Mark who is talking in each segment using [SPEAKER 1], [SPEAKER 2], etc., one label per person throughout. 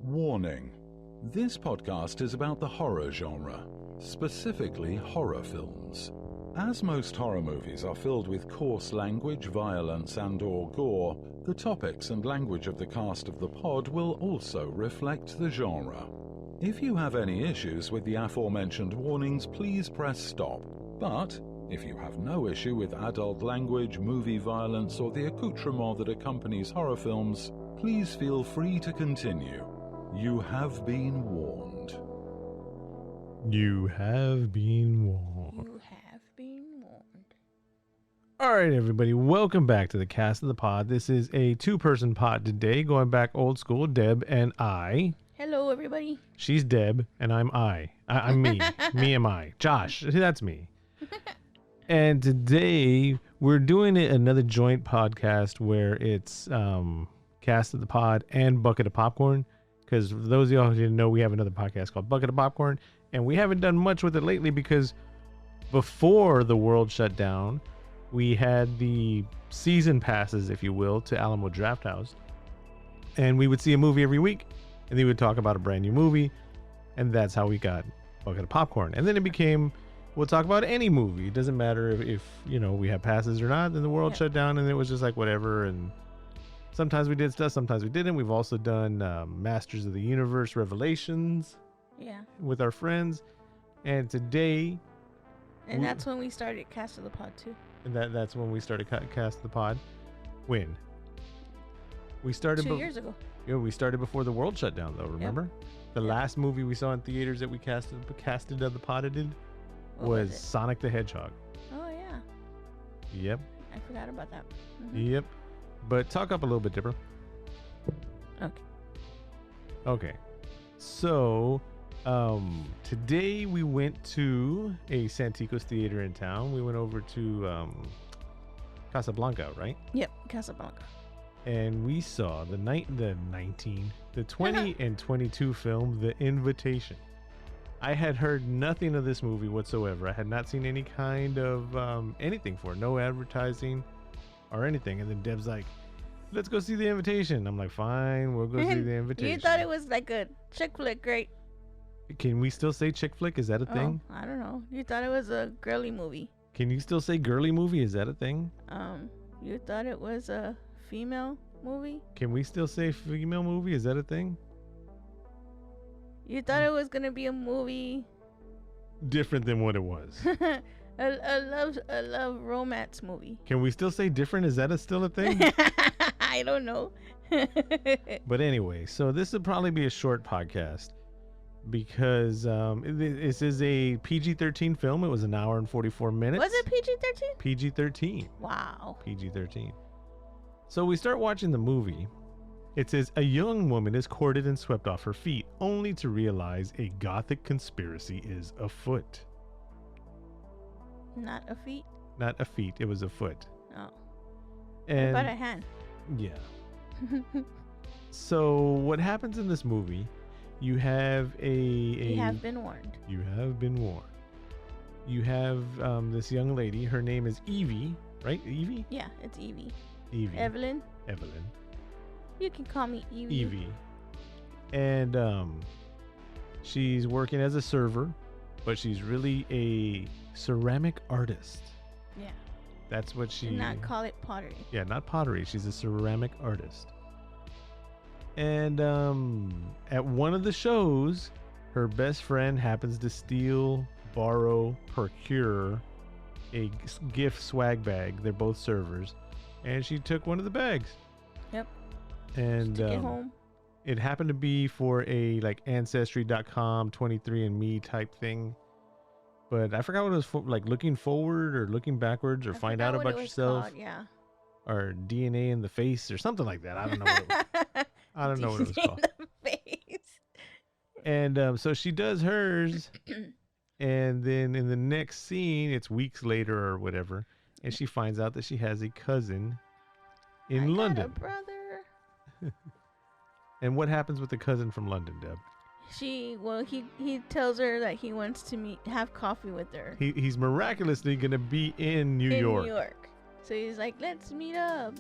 [SPEAKER 1] Warning. This podcast is about the horror genre, specifically horror films. As most horror movies are filled with coarse language, violence and/or gore, the topics and language of the cast of the pod will also reflect the genre. If you have any issues with the aforementioned warnings, please press stop. But if you have no issue with adult language, movie violence, or the accoutrement that accompanies horror films, please feel free to continue. You have been warned.
[SPEAKER 2] You have been warned.
[SPEAKER 3] You have been warned.
[SPEAKER 2] All right, everybody, welcome back to the Cast of the Pod. This is a two-person pod today, going back old school, Deb and I.
[SPEAKER 3] Hello, everybody.
[SPEAKER 2] She's Deb, and I'm I'm me. Me am I. Josh, that's me. And today, we're doing another joint podcast where it's Cast of the Pod and Bucket of Popcorn. Because for those of y'all who didn't know, we have another podcast called Bucket of Popcorn. And we haven't done much with it lately because before the world shut down, we had the season passes, if you will, to Alamo Drafthouse. And we would see a movie every week. And they would talk about a brand new movie. And that's how we got Bucket of Popcorn. And then it became, we'll talk about any movie. It doesn't matter if you know, we have passes or not. Then the world shut down and it was just like whatever. And sometimes we did stuff, sometimes we didn't. We've also done Masters of the Universe Revelations with our friends. And today...
[SPEAKER 3] And that's when we started Cast of the Pod, too.
[SPEAKER 2] And that's when we started Cast of the Pod. When? We started...
[SPEAKER 3] 2 years ago.
[SPEAKER 2] Yeah, we started before the world shut down, though, remember? The last movie we saw in theaters that we casted of the podded was Sonic the Hedgehog.
[SPEAKER 3] Oh, yeah.
[SPEAKER 2] Yep.
[SPEAKER 3] I forgot about that. Mm-hmm.
[SPEAKER 2] Yep. But talk up a little bit, Dipper. Okay. So, today we went to a Santikos theater in town. We went over to Casablanca, right?
[SPEAKER 3] Yep, Casablanca.
[SPEAKER 2] And we saw the 20 and 22 film, The Invitation. I had heard nothing of this movie whatsoever. I had not seen any kind of anything for it. No advertising or anything. And then Deb's like, let's go see The Invitation. I'm like, fine, we'll go see The Invitation.
[SPEAKER 3] You thought it was like a chick flick, right?
[SPEAKER 2] Can we still say chick flick? Is that a thing?
[SPEAKER 3] I don't know. You thought it was a girly movie.
[SPEAKER 2] Can you still say girly movie? Is that a thing?
[SPEAKER 3] You thought it was a female movie?
[SPEAKER 2] Can we still say female movie? Is that a thing?
[SPEAKER 3] You thought it was gonna be a movie
[SPEAKER 2] different than what it was.
[SPEAKER 3] a love romance movie.
[SPEAKER 2] Can we still say different? Is that still a thing?
[SPEAKER 3] I don't know.
[SPEAKER 2] But anyway, so this will probably be a short podcast because this is a PG-13 film. It was an hour and 44 minutes.
[SPEAKER 3] Was it PG-13?
[SPEAKER 2] PG-13.
[SPEAKER 3] Wow.
[SPEAKER 2] PG-13. So we start watching the movie. It says, a young woman is courted and swept off her feet, only to realize a gothic conspiracy is afoot.
[SPEAKER 3] Not a feet?
[SPEAKER 2] Not a feet, it was afoot.
[SPEAKER 3] Oh.
[SPEAKER 2] And
[SPEAKER 3] what about a hand?
[SPEAKER 2] Yeah. So what happens in this movie, you have
[SPEAKER 3] You have been warned.
[SPEAKER 2] You have been warned. You have this young lady, her name is Evie, right? Evie?
[SPEAKER 3] Yeah, it's Evie.
[SPEAKER 2] Evie.
[SPEAKER 3] Evelyn. You can call me Evie.
[SPEAKER 2] Evie. And she's working as a server, but she's really a ceramic artist.
[SPEAKER 3] Yeah.
[SPEAKER 2] That's what she...
[SPEAKER 3] Do not call it pottery.
[SPEAKER 2] Yeah, not pottery. She's a ceramic artist. And at one of the shows, her best friend happens to steal, borrow, procure a gift swag bag. They're both servers. And she took one of the bags.
[SPEAKER 3] Yep.
[SPEAKER 2] And
[SPEAKER 3] took it home.
[SPEAKER 2] It happened to be for a like Ancestry.com 23andMe type thing. But I forgot what it was for, like looking forward or looking backwards or find out about yourself.
[SPEAKER 3] Called, yeah.
[SPEAKER 2] Or DNA in the face or something like that. I don't know what it was. I don't know what it was called.
[SPEAKER 3] In the face.
[SPEAKER 2] And so she does hers. And then in the next scene, it's weeks later or whatever. And she finds out that she has a cousin in London.
[SPEAKER 3] Got a brother.
[SPEAKER 2] And what happens with the cousin from London, Deb?
[SPEAKER 3] He tells her that he wants to have coffee with her.
[SPEAKER 2] He's miraculously gonna be in New York.
[SPEAKER 3] So he's like, let's meet up.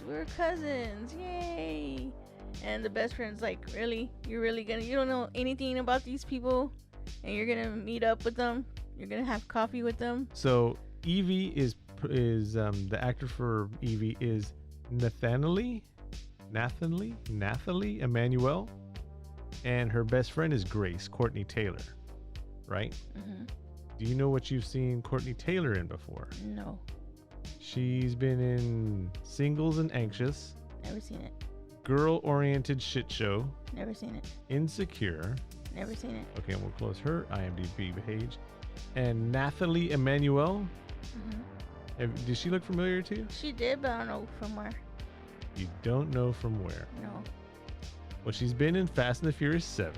[SPEAKER 3] We're cousins. Yay. And the best friend's like, really? You don't know anything about these people, and you're gonna meet up with them? You're gonna have coffee with them?
[SPEAKER 2] So Evie is the actor for Evie is Nathalie Emmanuel, and her best friend is Grace Courtney Taylor, right?
[SPEAKER 3] Mm-hmm.
[SPEAKER 2] Do you know what you've seen Courtney Taylor in before?
[SPEAKER 3] No,
[SPEAKER 2] She's been in Singles and Anxious,
[SPEAKER 3] never seen it.
[SPEAKER 2] Girl-Oriented Shit Show,
[SPEAKER 3] Never seen it.
[SPEAKER 2] Insecure.
[SPEAKER 3] Never seen it.
[SPEAKER 2] Okay, and we'll close her IMDb page. And Nathalie Emmanuel.
[SPEAKER 3] Mm-hmm.
[SPEAKER 2] Did she look familiar to you?
[SPEAKER 3] She did, but I don't know from where.
[SPEAKER 2] You don't know from where.
[SPEAKER 3] No.
[SPEAKER 2] Well, she's been in Fast and the Furious 7.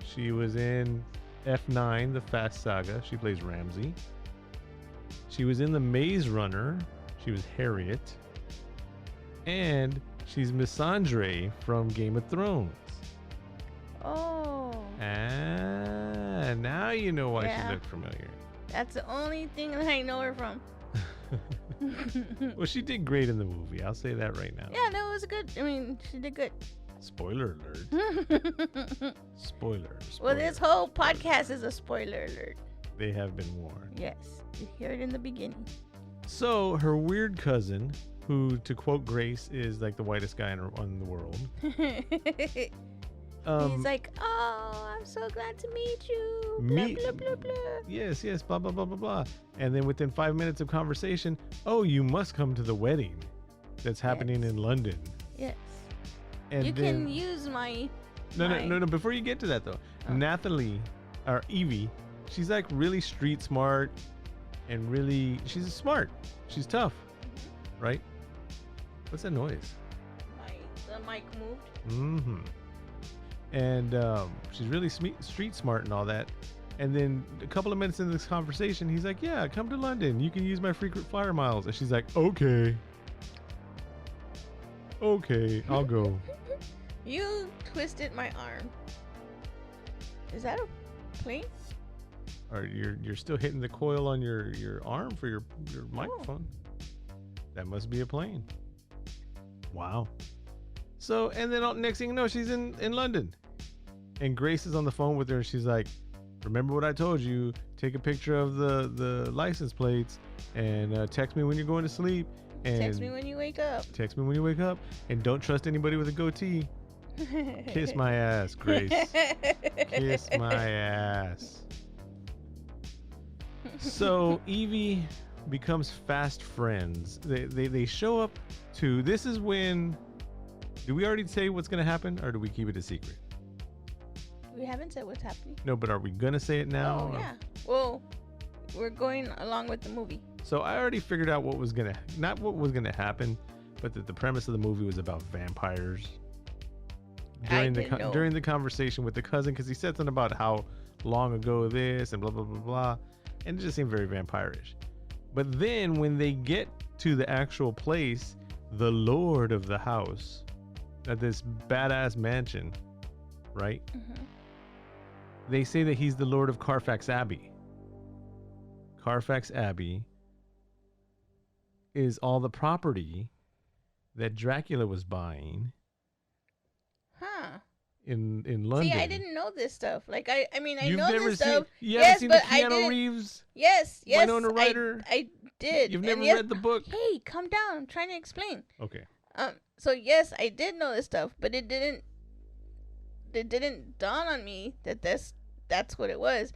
[SPEAKER 2] She was in F9, the Fast Saga. She plays Ramsey. She was in The Maze Runner. She was Harriet. And she's Missandre from Game of Thrones.
[SPEAKER 3] Oh.
[SPEAKER 2] Now you know why
[SPEAKER 3] Yeah.
[SPEAKER 2] she looked familiar.
[SPEAKER 3] That's the only thing that I know her from.
[SPEAKER 2] Well, she did great in the movie. I'll say that right now.
[SPEAKER 3] Yeah, no, it was good. I mean, she did good.
[SPEAKER 2] Spoiler alert. Spoiler.
[SPEAKER 3] Well, this
[SPEAKER 2] spoiler,
[SPEAKER 3] whole
[SPEAKER 2] spoiler.
[SPEAKER 3] podcast is a spoiler alert.
[SPEAKER 2] They have been warned.
[SPEAKER 3] Yes, you hear it in the beginning.
[SPEAKER 2] So her weird cousin, who, to quote Grace, is like the whitest guy in the world.
[SPEAKER 3] He's like, oh, I'm so glad to meet you. Blah, blah, blah, blah.
[SPEAKER 2] Yes, blah, blah, blah, blah, blah. And then within 5 minutes of conversation, oh, you must come to the wedding that's happening
[SPEAKER 3] Yes.
[SPEAKER 2] in London.
[SPEAKER 3] Yes.
[SPEAKER 2] And
[SPEAKER 3] You
[SPEAKER 2] then,
[SPEAKER 3] can use my...
[SPEAKER 2] No. Before you get to that, though,
[SPEAKER 3] Oh.
[SPEAKER 2] Nathalie, or Evie, she's like really street smart and really, she's smart. She's tough, right? What's that noise?
[SPEAKER 3] The mic moved.
[SPEAKER 2] Mm-hmm. And she's really street smart and all that. And then a couple of minutes into this conversation, he's like, yeah, come to London. You can use my frequent flyer miles. And she's like, okay, I'll go.
[SPEAKER 3] You twisted my arm. Is that a plane?
[SPEAKER 2] Or you're still hitting the coil on your arm for your microphone. That must be a plane. Wow. So, and then next thing you know, she's in London. And Grace is on the phone with her, and she's like, remember what I told you? Take a picture of the license plates and text me when you're going to sleep. And
[SPEAKER 3] Text me when you wake up.
[SPEAKER 2] Text me when you wake up. And don't trust anybody with a goatee. Kiss my ass, Grace. Kiss my ass. So Evie becomes fast friends. They show up to, this is when, do we already say what's going to happen, or do we keep it a secret?
[SPEAKER 3] We haven't said what's happening.
[SPEAKER 2] No, but are we going to say it now?
[SPEAKER 3] Oh, yeah. Well, we're going along with the movie.
[SPEAKER 2] So I already figured out what was going to, not what was going to happen, but that the premise of the movie was about vampires. During the conversation with the cousin, because he said something about how long ago this and blah, blah, blah, blah. And it just seemed very vampire-ish. But then when they get to the actual place, the lord of the house at this badass mansion, right?
[SPEAKER 3] Mm-hmm.
[SPEAKER 2] They say that he's the lord of Carfax Abbey. Carfax Abbey is all the property that Dracula was buying
[SPEAKER 3] Huh.
[SPEAKER 2] in London.
[SPEAKER 3] See, I didn't know this stuff. Like, I mean, I
[SPEAKER 2] You've
[SPEAKER 3] know
[SPEAKER 2] never
[SPEAKER 3] this stuff.
[SPEAKER 2] You haven't seen the
[SPEAKER 3] but I
[SPEAKER 2] Keanu
[SPEAKER 3] didn't.
[SPEAKER 2] Reeves?
[SPEAKER 3] Yes.
[SPEAKER 2] Winona Ryder?
[SPEAKER 3] I did.
[SPEAKER 2] You've
[SPEAKER 3] And
[SPEAKER 2] never read the book?
[SPEAKER 3] Hey, calm down. I'm trying to explain.
[SPEAKER 2] Okay.
[SPEAKER 3] So yes, I did know this stuff, but it didn't dawn on me that that's what it was.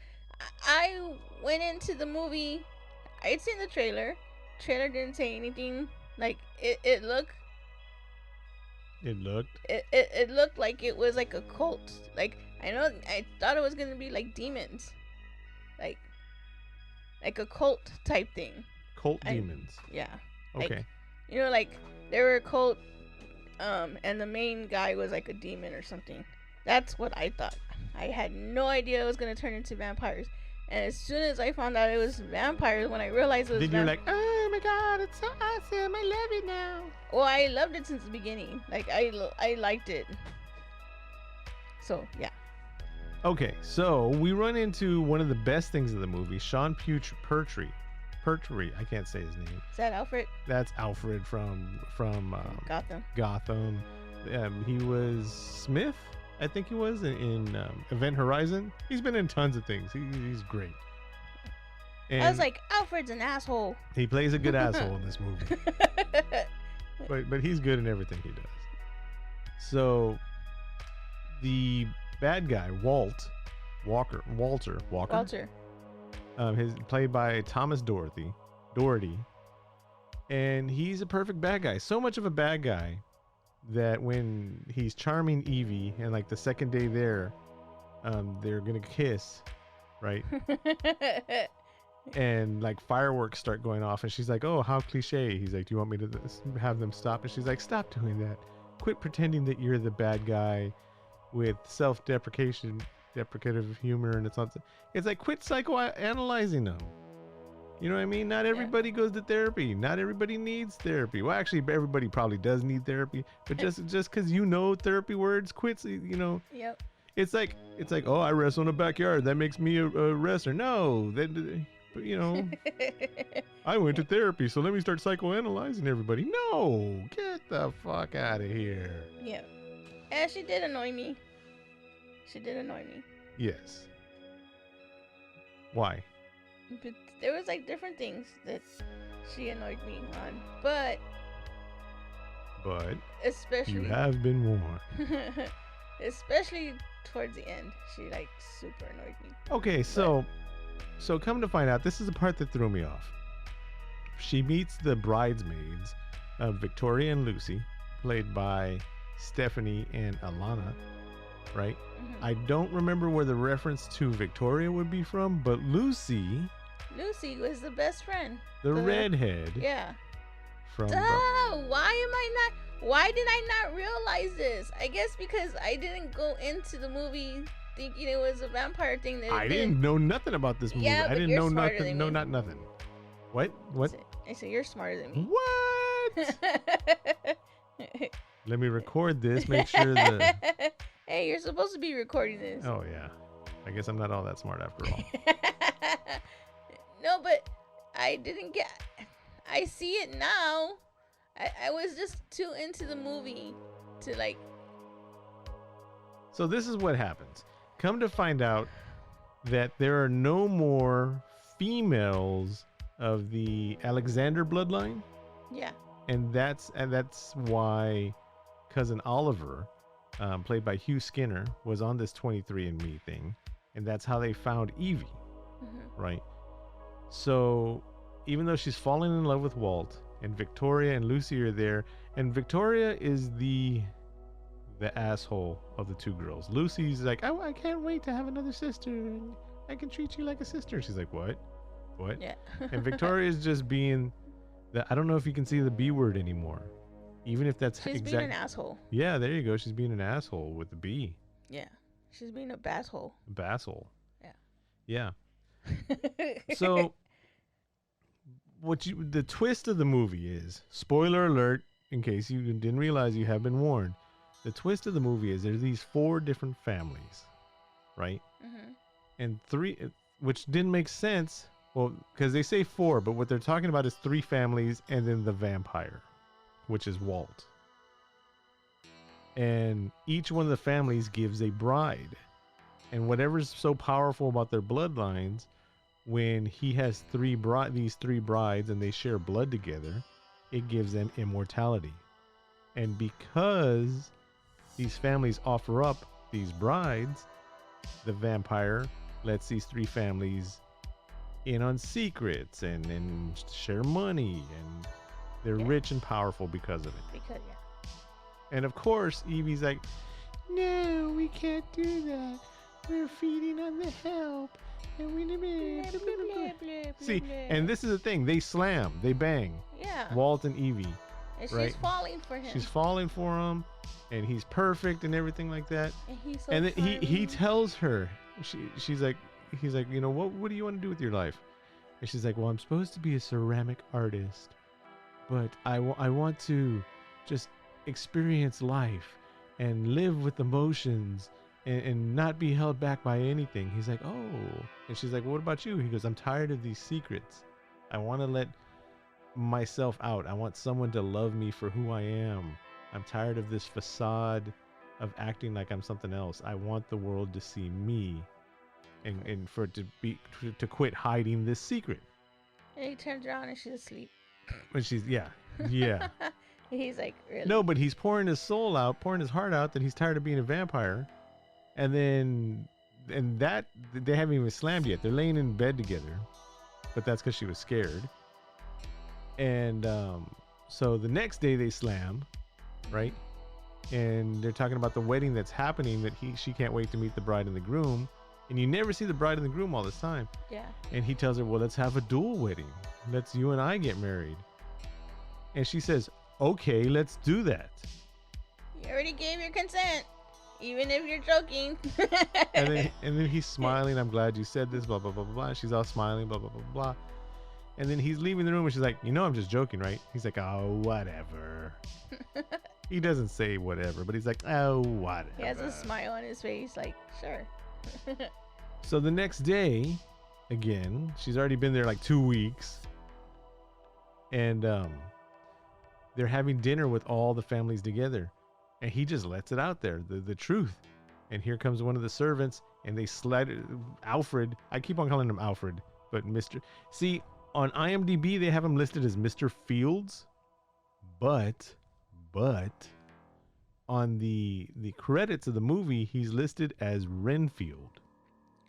[SPEAKER 3] I went into the movie. I'd seen the trailer. Trailer didn't say anything. Like it looked. It looked like it was like a cult. Like I thought it was gonna be like demons, like a cult type thing.
[SPEAKER 2] Cult demons.
[SPEAKER 3] Yeah.
[SPEAKER 2] Okay.
[SPEAKER 3] Like, like they were a cult, and the main guy was like a demon or something. That's what I thought. I had no idea it was gonna turn into vampires. And as soon as I found out it was vampires, when I realized it was
[SPEAKER 2] then you're like, oh my god, it's so awesome! I love it now.
[SPEAKER 3] well, I loved it since the beginning. Like I liked it. So yeah.
[SPEAKER 2] Okay, so we run into one of the best things of the movie, Sean Pertwee. Pertwee. I can't say his name.
[SPEAKER 3] Is that Alfred?
[SPEAKER 2] That's Alfred from
[SPEAKER 3] Gotham.
[SPEAKER 2] Gotham. He was Smith, I think he was in Event Horizon. He's been in tons of things. He's great. And
[SPEAKER 3] I was like, Alfred's an asshole.
[SPEAKER 2] he plays a good asshole in this movie, but he's good in everything he does. So the bad guy, Walter, his played by Thomas Doherty, and he's a perfect bad guy. So much of a bad guy that when he's charming Evie, and like the second day there, they're gonna kiss, right? And like fireworks start going off, and she's like, "Oh, how cliche." He's like, "Do you want me to have them stop?" And she's like, "Stop doing that. Quit pretending that you're the bad guy with deprecative humor." And it's like, quit psychoanalyzing them. You know what I mean? Not everybody goes to therapy. Not everybody needs therapy. Well, actually, everybody probably does need therapy. But just because you know therapy words, quit.
[SPEAKER 3] Yep.
[SPEAKER 2] It's like, oh, I wrestle in a backyard. That makes me a wrestler. No, I went to therapy, so let me start psychoanalyzing everybody. No, get the fuck out of here.
[SPEAKER 3] Yeah. And she did annoy me.
[SPEAKER 2] Yes. Why?
[SPEAKER 3] But there was like different things that she annoyed me on. But especially
[SPEAKER 2] you have been warned.
[SPEAKER 3] especially towards the end, she like super annoyed me.
[SPEAKER 2] Okay, so come to find out, this is the part that threw me off. She meets the bridesmaids, Victoria and Lucy, played by Stephanie and Alana, right?
[SPEAKER 3] Mm-hmm.
[SPEAKER 2] I don't remember where the reference to Victoria would be from, but Lucy
[SPEAKER 3] was the best friend.
[SPEAKER 2] The redhead.
[SPEAKER 3] Yeah.
[SPEAKER 2] From
[SPEAKER 3] Why did I not realize this? I guess because I didn't go into the movie thinking it was a vampire thing.
[SPEAKER 2] I didn't know nothing about this movie.
[SPEAKER 3] Yeah,
[SPEAKER 2] I didn't know nothing. No, not nothing. What?
[SPEAKER 3] I said you're smarter than me.
[SPEAKER 2] What? Let me record this. Make sure that.
[SPEAKER 3] Hey, you're supposed to be recording this.
[SPEAKER 2] Oh yeah. I guess I'm not all that smart after all.
[SPEAKER 3] No, but I didn't get. I see it now. I was just too into the movie to like.
[SPEAKER 2] So this is what happens. Come to find out that there are no more females of the Alexander bloodline.
[SPEAKER 3] Yeah.
[SPEAKER 2] And that's why cousin Oliver, played by Hugh Skinner, was on this 23andMe thing, and that's how they found Evie, right? So even though she's falling in love with Walt, and Victoria and Lucy are there, and Victoria is the asshole of the two girls. Lucy's like, I can't wait to have another sister, and I can treat you like a sister. She's like, what?
[SPEAKER 3] Yeah.
[SPEAKER 2] And Victoria's just being I don't know if you can see the B word anymore, even if that's
[SPEAKER 3] She's being an asshole.
[SPEAKER 2] Yeah, there you go. She's being an asshole with the B.
[SPEAKER 3] Yeah, she's being a basshole.
[SPEAKER 2] Basshole.
[SPEAKER 3] Yeah.
[SPEAKER 2] So the twist of the movie is, spoiler alert, in case you didn't realize, you have been warned. The twist of the movie is there's these 4 different families, right? And 3, which didn't make sense. Well, because they say 4, but what they're talking about is 3 families and then the vampire, which is Walt. And each one of the families gives a bride. And whatever's so powerful about their bloodlines, when he has these 3 brides and they share blood together, it gives them immortality. And because these families offer up these brides, the vampire lets these 3 families in on secrets and share money, and they're rich and powerful because of it. And of course, Evie's like, no, we can't do that. We're feeding on the help. And we see, and this is the thing. They bang.
[SPEAKER 3] Yeah.
[SPEAKER 2] Walt and Evie.
[SPEAKER 3] And
[SPEAKER 2] right?
[SPEAKER 3] she's falling for him.
[SPEAKER 2] She's falling for him, and he's perfect and everything like that.
[SPEAKER 3] And he's so
[SPEAKER 2] and then he tells her, he's like, you know, what do you want to do with your life? And she's like, well, I'm supposed to be a ceramic artist, but I want to just experience life and live with emotions and not be held back by anything. He's like, oh. And she's like, well, what about you? He goes, I'm tired of these secrets. I want to let myself out. I want someone to love me for who I am. I'm tired of this facade of acting like I'm something else. I want the world to see me, and for it to quit hiding this secret.
[SPEAKER 3] And he turns around and she's asleep.
[SPEAKER 2] When she's yeah.
[SPEAKER 3] He's like, really?
[SPEAKER 2] No, but he's pouring his soul out, pouring his heart out that he's tired of being a vampire. And that they haven't even slammed yet. They're laying in bed together, but that's because she was scared. And so the next day they slam, right? And they're talking about the wedding that's happening, that she can't wait to meet the bride and the groom. And you never see the bride and the groom all this time.
[SPEAKER 3] Yeah.
[SPEAKER 2] And he tells her, well, let's have a dual wedding. Let's you and I get married. And she says, okay, let's do that.
[SPEAKER 3] You already gave your consent, even if you're joking.
[SPEAKER 2] and then he's smiling. I'm glad you said this, blah, blah, blah, blah, blah. She's all smiling, blah, blah, blah, blah. And then he's leaving the room and she's like, I'm just joking, right? He's like, oh, whatever. He doesn't say whatever, but he's like, oh, whatever.
[SPEAKER 3] He has a smile on his face, like, sure.
[SPEAKER 2] So the next day, again, she's already been there like 2 weeks. And they're having dinner with all the families together. And he just lets it out there, the truth. And here comes one of the servants, and they slide Alfred. I keep on calling him Alfred, but Mr. See, on IMDb, they have him listed as Mr. Fields. But on the credits of the movie, he's listed as Renfield.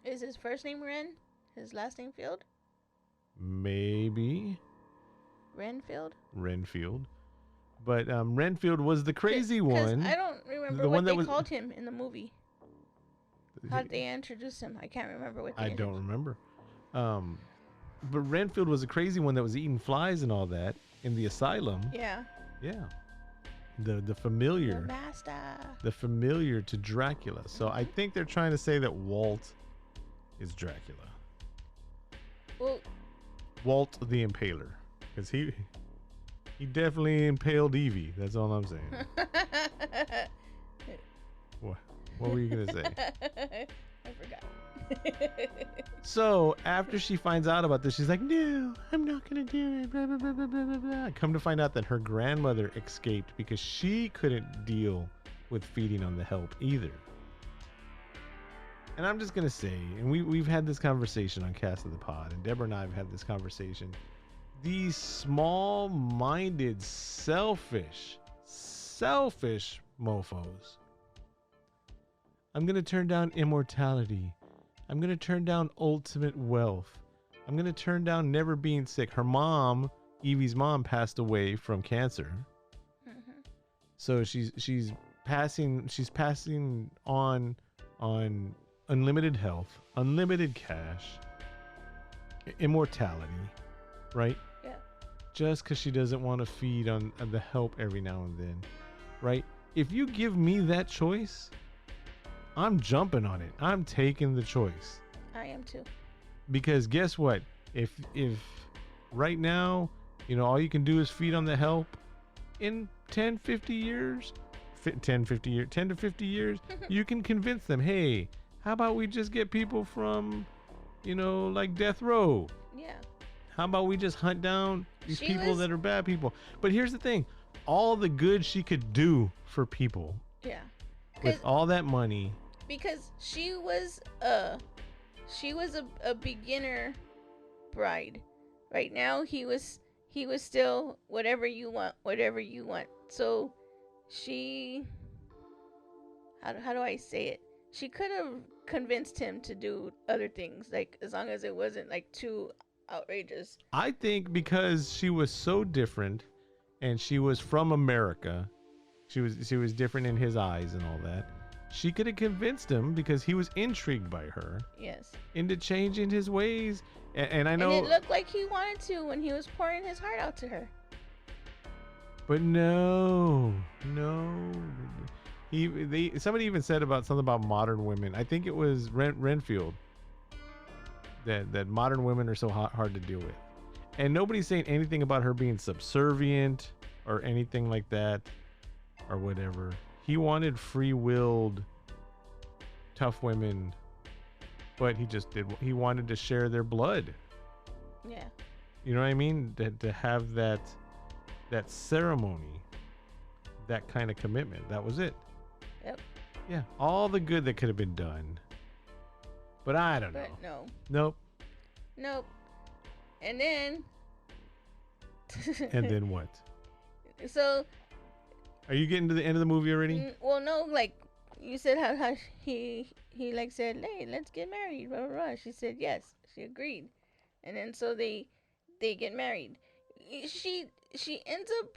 [SPEAKER 3] Is his first name Ren? His last name Field?
[SPEAKER 2] Maybe.
[SPEAKER 3] Renfield.
[SPEAKER 2] But Renfield was the crazy one.
[SPEAKER 3] I don't remember what they called him in the movie. How did they introduce him? I can't remember what they
[SPEAKER 2] I don't remember. But Renfield was a crazy one that was eating flies and all that in the asylum.
[SPEAKER 3] Yeah.
[SPEAKER 2] Yeah. The familiar.
[SPEAKER 3] The master.
[SPEAKER 2] The familiar to Dracula. So I think they're trying to say that Walt is Dracula.
[SPEAKER 3] Well,
[SPEAKER 2] Walt the Impaler. Because he definitely impaled Evie. That's all I'm saying. What were you going to say?
[SPEAKER 3] I forgot.
[SPEAKER 2] So after she finds out about this, she's like, no, I'm not going to do it. Blah, blah, blah, blah, blah, blah. Come to find out that her grandmother escaped because she couldn't deal with feeding on the help either. And I'm just going to say, and we've had this conversation on Cast of the Pod, and Deborah and I have had this conversation. These small-minded, selfish mofos. I'm going to turn down immortality. I'm going to turn down ultimate wealth. I'm going to turn down never being sick. Her mom, Evie's mom, passed away from cancer. Mm-hmm. So she's passing on unlimited health, unlimited cash, immortality, right?
[SPEAKER 3] Yeah.
[SPEAKER 2] Just because she doesn't want to feed on the help every now and then, right? If you give me that choice, I'm jumping on it. I'm taking the choice.
[SPEAKER 3] I am too.
[SPEAKER 2] Because guess what? If right now, all you can do is feed on the help, in 10 to 50 years, you can convince them, hey, how about we just get people from, like death row?
[SPEAKER 3] Yeah.
[SPEAKER 2] How about we just hunt down these people that are bad people? But here's the thing. All the good she could do for people.
[SPEAKER 3] Yeah.
[SPEAKER 2] With all that money.
[SPEAKER 3] Because she was a beginner bride. Right now he was still whatever you want. So she, how do I say it? She could have convinced him to do other things, like as long as it wasn't like too outrageous.
[SPEAKER 2] I think because she was so different and she was from America, she was different in his eyes and all that. She could have convinced him, because he was intrigued by her.
[SPEAKER 3] Yes. Into
[SPEAKER 2] changing his ways. And I know.
[SPEAKER 3] And it looked like he wanted to when he was pouring his heart out to her.
[SPEAKER 2] But no. Somebody even said something about modern women. I think it was Renfield. That modern women are so hard to deal with. And nobody's saying anything about her being subservient or anything like that or whatever. He wanted free-willed, tough women, but he wanted to share their blood.
[SPEAKER 3] Yeah.
[SPEAKER 2] You know what I mean? To have that ceremony, that kind of commitment. That was it.
[SPEAKER 3] Yep.
[SPEAKER 2] Yeah, all the good that could have been done. But I don't know.
[SPEAKER 3] But no.
[SPEAKER 2] Nope.
[SPEAKER 3] And then.
[SPEAKER 2] And then what?
[SPEAKER 3] So.
[SPEAKER 2] Are you getting to the end of the movie already?
[SPEAKER 3] Well, no, like you said, how he like said, hey, let's get married. Blah, blah, blah. She said yes. She agreed, and then so they get married. She ends up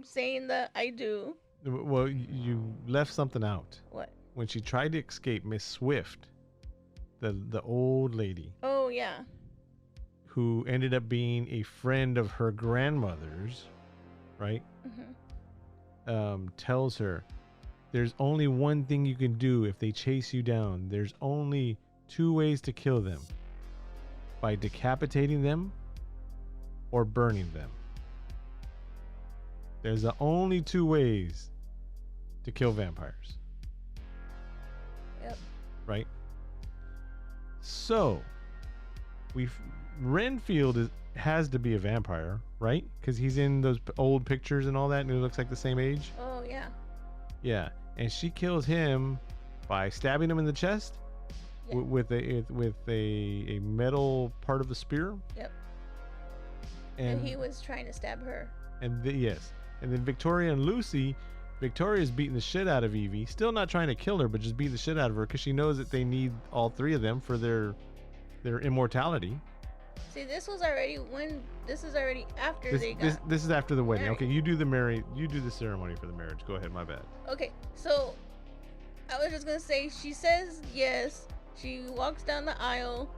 [SPEAKER 3] saying the I do.
[SPEAKER 2] Well, you left something out.
[SPEAKER 3] What?
[SPEAKER 2] When she tried to escape, Miss Swift, the old lady.
[SPEAKER 3] Oh yeah.
[SPEAKER 2] Who ended up being a friend of her grandmother's, right?
[SPEAKER 3] Mm-hmm.
[SPEAKER 2] Tells her, there's only one thing you can do if they chase you down. There's only 2 ways to kill them. By decapitating them or burning them. There's the only 2 ways to kill vampires.
[SPEAKER 3] Yep.
[SPEAKER 2] Right? So, Renfield has to be a vampire, right? Because he's in those old pictures and all that, and he looks like the same age.
[SPEAKER 3] Oh yeah.
[SPEAKER 2] Yeah, and she kills him by stabbing him in the chest with a metal part of the spear.
[SPEAKER 3] Yep. And he was trying to stab her.
[SPEAKER 2] And yes, and then Victoria and Lucy. Victoria's beating the shit out of Evie, still not trying to kill her, but just beating the shit out of her because she knows that they need all 3 of them for their immortality.
[SPEAKER 3] See, this is already after they got.
[SPEAKER 2] This is after the wedding.
[SPEAKER 3] married.
[SPEAKER 2] Okay, you do the ceremony for the marriage. Go ahead, my bad.
[SPEAKER 3] Okay, so I was just gonna say, she says yes. She walks down the aisle.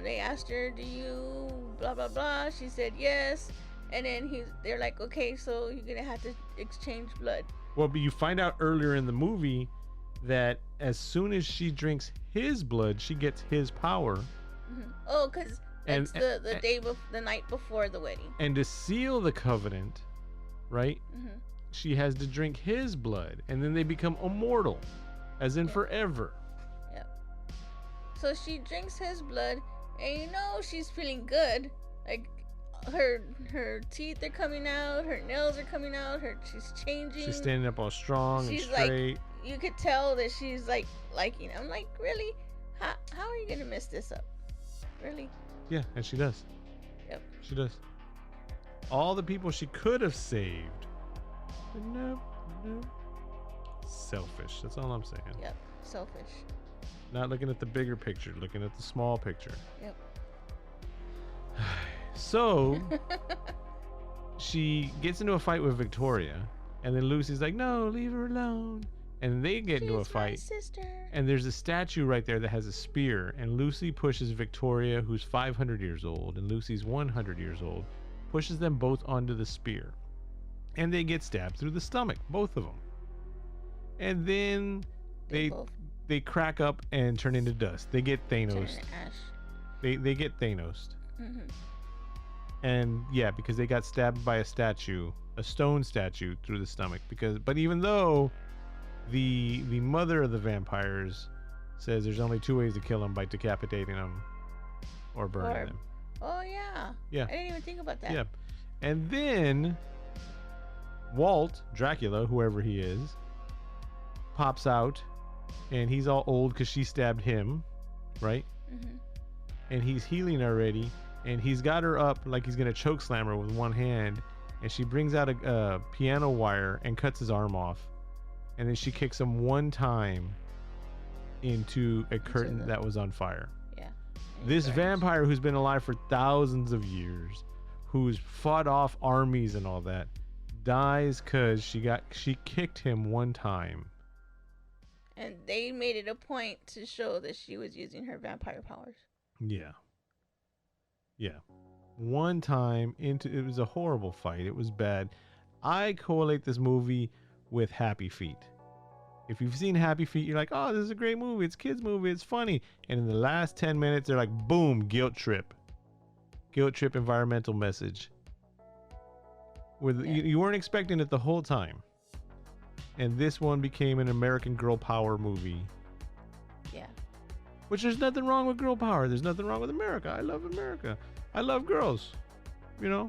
[SPEAKER 3] They asked her, "Do you blah blah blah?" She said yes, and then they're like, "Okay, so you're gonna have to exchange blood."
[SPEAKER 2] Well, but you find out earlier in the movie that as soon as she drinks his blood, she gets his power.
[SPEAKER 3] Mm-hmm. Oh, because it's the night before the wedding.
[SPEAKER 2] And to seal the covenant, right?
[SPEAKER 3] Mm-hmm.
[SPEAKER 2] She has to drink his blood, and then they become immortal, as in forever.
[SPEAKER 3] Yep. So she drinks his blood, and she's feeling good. Like her teeth are coming out, her nails are coming out, she's changing.
[SPEAKER 2] She's standing up all strong and straight.
[SPEAKER 3] Like, you could tell that she's like liking it. I'm like, really? How are you gonna mess this up? Really?
[SPEAKER 2] Yeah, and she does.
[SPEAKER 3] Yep.
[SPEAKER 2] She does. All the people she could have saved. But no. Selfish. That's all I'm saying.
[SPEAKER 3] Yep. Selfish.
[SPEAKER 2] Not looking at the bigger picture, looking at the small picture.
[SPEAKER 3] Yep.
[SPEAKER 2] So, she gets into a fight with Victoria, and then Lucy's like, no, leave her alone. And they get into a fight.
[SPEAKER 3] She's my sister.
[SPEAKER 2] And there's a statue right there that has a spear, and Lucy pushes Victoria, who's 500 years old, and Lucy's 100 years old, pushes them both onto the spear. And they get stabbed through the stomach, both of them. And then they crack up and turn into dust. They get Thanos.
[SPEAKER 3] Turn into ash.
[SPEAKER 2] They get Thanos.
[SPEAKER 3] Mm-hmm.
[SPEAKER 2] And yeah, because they got stabbed by a stone statue through the stomach. But even though the mother of the vampires says there's only 2 ways to kill them, by decapitating them or burning them.
[SPEAKER 3] Oh yeah.
[SPEAKER 2] Yeah.
[SPEAKER 3] I didn't even think about that.
[SPEAKER 2] Yeah. And then Walt, Dracula, whoever he is, pops out, and he's all old because she stabbed him, right?
[SPEAKER 3] Mm-hmm.
[SPEAKER 2] And he's healing already, and he's got her up like he's gonna choke slam her with one hand, and she brings out a piano wire and cuts his arm off, and then she kicks him one time into a curtain that was on fire.
[SPEAKER 3] Yeah.
[SPEAKER 2] This vampire who's been alive for thousands of years, who's fought off armies and all that, dies because she kicked him one time.
[SPEAKER 3] And they made it a point to show that she was using her vampire powers.
[SPEAKER 2] Yeah. One time it was a horrible fight. It was bad. I correlate this movie with Happy Feet. If you've seen Happy Feet, you're like, oh, this is a great movie. It's a kids movie. It's funny. And in the last 10 minutes, they're like, boom, guilt trip. Guilt trip environmental message. You weren't expecting it the whole time. And this one became an American Girl Power movie.
[SPEAKER 3] Yeah.
[SPEAKER 2] Which there's nothing wrong with girl power. There's nothing wrong with America. I love America. I love girls. You know,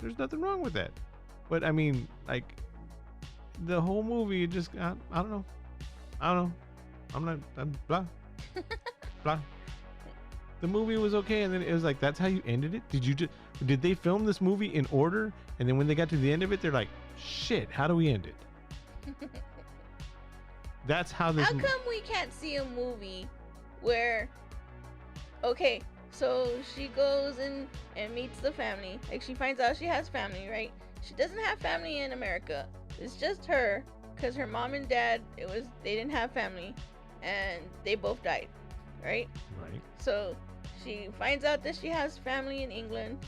[SPEAKER 2] there's nothing wrong with that. But I mean, like, the whole movie, it just, I don't know. I'm blah. Blah. The movie was okay, and then it was like, that's how you ended it? Did they film this movie in order? And then when they got to the end of it, they're like, shit, how do we end it? That's how this.
[SPEAKER 3] How come we can't see a movie where, okay, so she goes and meets the family. Like, she finds out she has family, right? She doesn't have family in America. It's just her, because her mom and dad, they didn't have family, and they both died, right?
[SPEAKER 2] Right.
[SPEAKER 3] So she finds out that she has family in England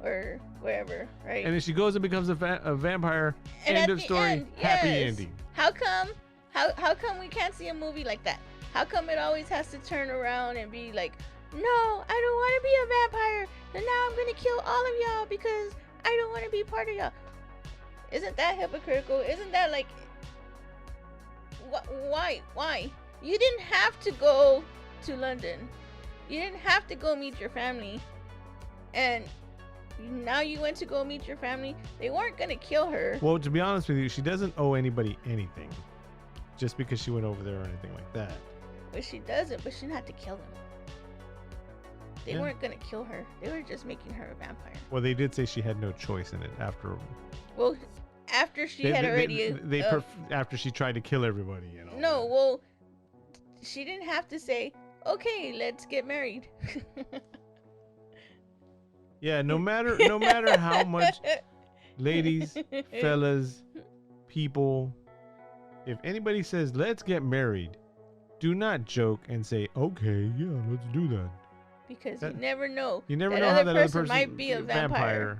[SPEAKER 3] or wherever, right?
[SPEAKER 2] And then she goes and becomes a vampire.
[SPEAKER 3] And
[SPEAKER 2] end
[SPEAKER 3] at
[SPEAKER 2] of
[SPEAKER 3] the
[SPEAKER 2] story.
[SPEAKER 3] end,
[SPEAKER 2] Happy
[SPEAKER 3] yes.
[SPEAKER 2] ending.
[SPEAKER 3] How come we can't see a movie like that? How come it always has to turn around and be like, no, I don't want to be a vampire, and now I'm gonna kill all of y'all because I don't want to be part of y'all? Isn't that hypocritical? Isn't that like, why? You didn't have to go to London. You didn't have to go meet your family, and now you went to go meet your family. They weren't gonna kill her.
[SPEAKER 2] Well, to be honest with you, she doesn't owe anybody anything, just because she went over there or anything like that.
[SPEAKER 3] But she doesn't. But she didn't have to kill them. They weren't gonna kill her. They were just making her a vampire.
[SPEAKER 2] Well, they did say she had no choice in it after.
[SPEAKER 3] Well, after she had already.
[SPEAKER 2] After she tried to kill everybody, you know.
[SPEAKER 3] No, well, she didn't have to say, "Okay, let's get married."
[SPEAKER 2] Yeah, no matter how much, ladies, fellas, people, if anybody says let's get married, do not joke and say, "Okay, yeah, let's do that."
[SPEAKER 3] Because you never know.
[SPEAKER 2] You never
[SPEAKER 3] that
[SPEAKER 2] know how that other person
[SPEAKER 3] might be a vampire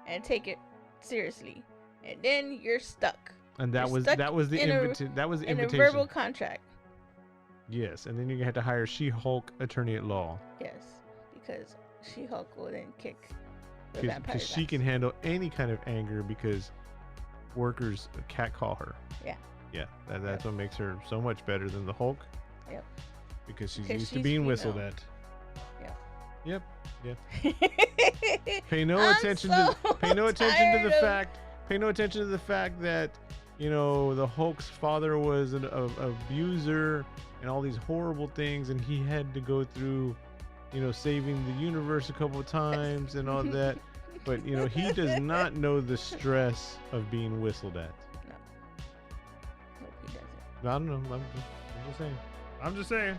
[SPEAKER 3] and take it seriously, and then you're stuck.
[SPEAKER 2] And that was the invitation.
[SPEAKER 3] In a verbal contract.
[SPEAKER 2] Yes, and then you had to hire She-Hulk attorney at law.
[SPEAKER 3] Yes, because She-Hulk will then kick the vampire.
[SPEAKER 2] Because she can handle any kind of anger because workers catcall her.
[SPEAKER 3] Yeah.
[SPEAKER 2] Yeah, that's what makes her so much better than the Hulk.
[SPEAKER 3] Yep.
[SPEAKER 2] Because she's used to being whistled at. Yep. Pay no attention to the fact that, you know, the Hulk's father was an abuser and all these horrible things, and he had to go through, you know, saving the universe a couple of times and all that. But, you know, he does not know the stress of being whistled at.
[SPEAKER 3] No. Nope, he doesn't.
[SPEAKER 2] I don't know. I'm just saying.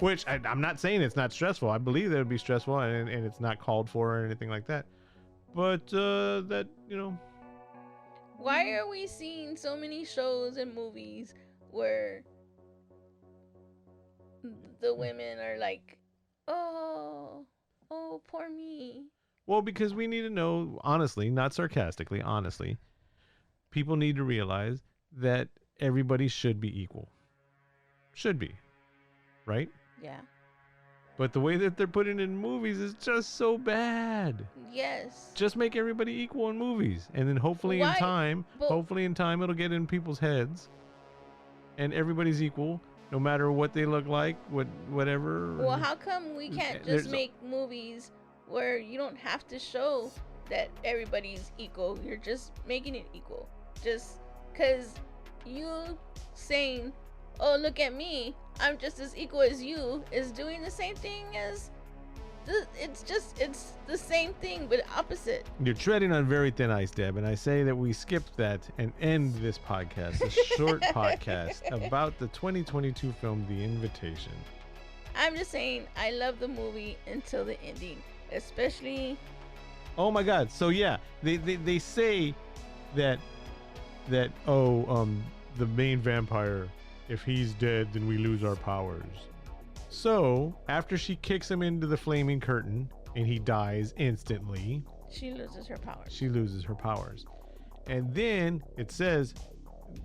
[SPEAKER 2] Which I'm not saying it's not stressful. I believe that it would be stressful, and it's not called for or anything like that. But that, you know.
[SPEAKER 3] Why are we seeing so many shows and movies where the women are like, oh, poor me?
[SPEAKER 2] Well, because we need to know, honestly, not sarcastically, honestly, people need to realize that everybody should be equal. Should be. Right?
[SPEAKER 3] Yeah.
[SPEAKER 2] But the way that they're putting it in movies is just so bad.
[SPEAKER 3] Yes.
[SPEAKER 2] Just make everybody equal in movies. And then hopefully in time it'll get in people's heads. And everybody's equal, no matter what they look like, whatever.
[SPEAKER 3] Well, how come we can't just make movies where you don't have to show that everybody's equal? You're just making it equal. Just because you saying, oh, look at me, I'm just as equal as you, is doing the same thing as it's the same thing but opposite.
[SPEAKER 2] You're treading on very thin ice, Deb, and I say that we skip that and end this podcast, a short podcast about the 2022 film The Invitation.
[SPEAKER 3] I'm just saying, I love the movie until the ending, especially.
[SPEAKER 2] Oh my God! So yeah, they say that the main vampire, if he's dead, then we lose our powers. So, after she kicks him into the flaming curtain and he dies instantly,
[SPEAKER 3] she loses her powers.
[SPEAKER 2] And then it says,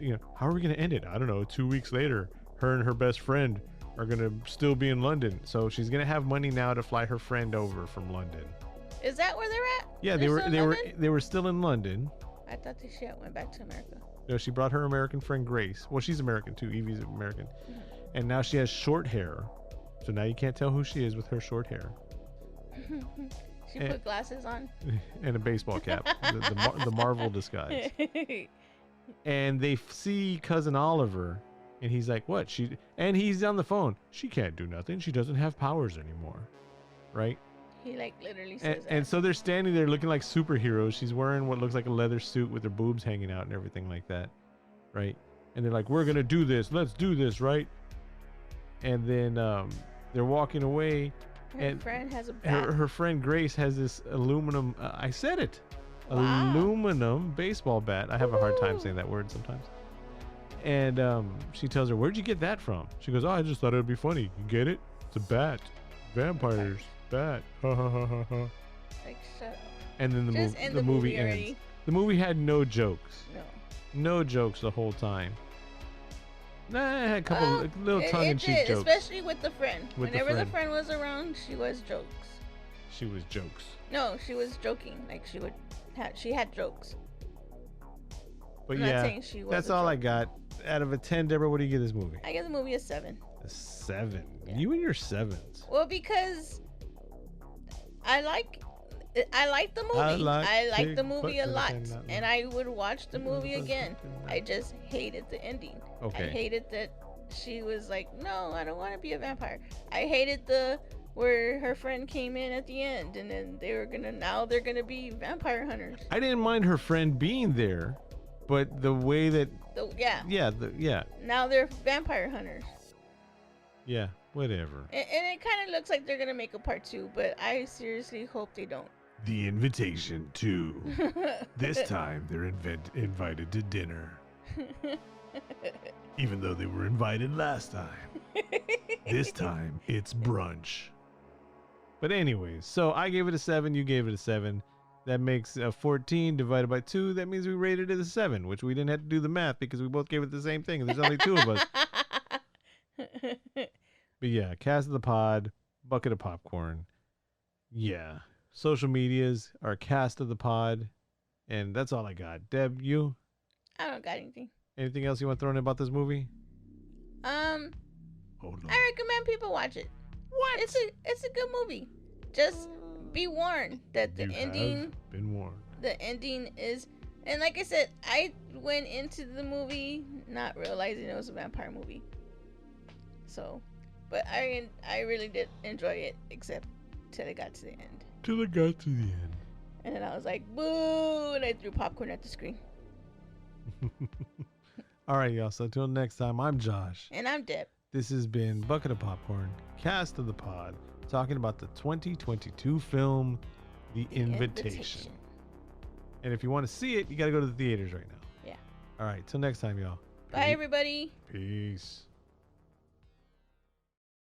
[SPEAKER 2] you know, how are we going to end it? I don't know. 2 weeks later, her and her best friend are going to still be in London. So she's going to have money now to fly her friend over from London.
[SPEAKER 3] Is that where they're at?
[SPEAKER 2] Yeah, they were still in London.
[SPEAKER 3] I thought they went back to America.
[SPEAKER 2] No, she brought her American friend Grace. Well, she's American too. Evie's American. Mm-hmm. And now she has short hair. So now you can't tell who she is with her short hair
[SPEAKER 3] She put glasses on.
[SPEAKER 2] and a baseball cap, the Marvel disguise. And they see cousin Oliver, and he's like, "What?" And he's on the phone. She can't do nothing. She doesn't have powers anymore, right?
[SPEAKER 3] He like literally says that.
[SPEAKER 2] And so they're standing there looking like superheroes. She's wearing what looks like a leather suit with her boobs hanging out and everything like that, right? And they're like, "We're gonna do this. Let's do this, right?" And then they're walking away.
[SPEAKER 3] Her friend has a bat.
[SPEAKER 2] Her friend Grace has this aluminum. I said it.
[SPEAKER 3] Wow.
[SPEAKER 2] Aluminum baseball bat. I have a hard time saying that word sometimes. And she tells her, "Where'd you get that from?" She goes, "Oh, I just thought it would be funny. You get it? It's a bat. Vampires. Bat. Ha ha ha ha ha."
[SPEAKER 3] Like, shut up.
[SPEAKER 2] And then the movie ends.
[SPEAKER 3] already.
[SPEAKER 2] The movie had no jokes.
[SPEAKER 3] No.
[SPEAKER 2] No jokes the whole time. Nah, it had a couple little tongue-in-cheek jokes.
[SPEAKER 3] Especially with the friend.
[SPEAKER 2] With the
[SPEAKER 3] Whenever the
[SPEAKER 2] friend.
[SPEAKER 3] friend was around, she was jokes.
[SPEAKER 2] She was jokes.
[SPEAKER 3] No, she was joking. Like she had jokes.
[SPEAKER 2] But
[SPEAKER 3] I'm not
[SPEAKER 2] yeah,
[SPEAKER 3] saying she was
[SPEAKER 2] that's
[SPEAKER 3] a
[SPEAKER 2] all I
[SPEAKER 3] joke.
[SPEAKER 2] got. Out of a 10, Deborah, what do you give this movie?
[SPEAKER 3] I give the movie a 7.
[SPEAKER 2] A 7.
[SPEAKER 3] Yeah.
[SPEAKER 2] You and your 7s.
[SPEAKER 3] Well, because I like the movie.
[SPEAKER 2] I like
[SPEAKER 3] the
[SPEAKER 2] big
[SPEAKER 3] movie a
[SPEAKER 2] butt
[SPEAKER 3] lot,
[SPEAKER 2] and not
[SPEAKER 3] and I would watch the movie again. I just hated the ending.
[SPEAKER 2] Okay.
[SPEAKER 3] I hated that she was like, "No, I don't want to be a vampire." I hated where her friend came in at the end, and then they're gonna be vampire hunters.
[SPEAKER 2] I didn't mind her friend being there, but the way that
[SPEAKER 3] Yeah. Now they're vampire hunters.
[SPEAKER 2] Yeah, whatever.
[SPEAKER 3] And it kind of looks like they're gonna make a part 2, but I seriously hope they don't.
[SPEAKER 2] The Invitation 2. This time they're invited to dinner. Even though they were invited last time. This time it's brunch. But anyways, so I gave it a 7, you gave it a 7. That makes 14 divided by 2. That means we rated it a 7, which we didn't have to do the math because we both gave it the same thing. And there's only 2 of us. But yeah, cast of the pod, bucket of popcorn. Yeah. Social medias are cast of the pod. And that's all I got. Deb, you?
[SPEAKER 3] I don't got anything.
[SPEAKER 2] Anything else you want to throw in about this movie? Hold on.
[SPEAKER 3] I recommend people watch it.
[SPEAKER 2] What?
[SPEAKER 3] It's a good movie. Just be warned that the
[SPEAKER 2] You
[SPEAKER 3] ending.
[SPEAKER 2] have been warned.
[SPEAKER 3] The ending is, and like I said, I went into the movie not realizing it was a vampire movie. So, but I really did enjoy it, except till it got to the end.
[SPEAKER 2] Till it got to the end.
[SPEAKER 3] And then I was like, boo! And I threw popcorn at the screen.
[SPEAKER 2] All right, y'all. So until next time, I'm Josh.
[SPEAKER 3] And I'm Deb.
[SPEAKER 2] This has been Bucket of Popcorn, cast of the pod, talking about the 2022 film, The Invitation. And if you want to see it, you got to go to the theaters right now.
[SPEAKER 3] Yeah.
[SPEAKER 2] All right. Till next time, y'all.
[SPEAKER 3] Bye, everybody.
[SPEAKER 2] Peace.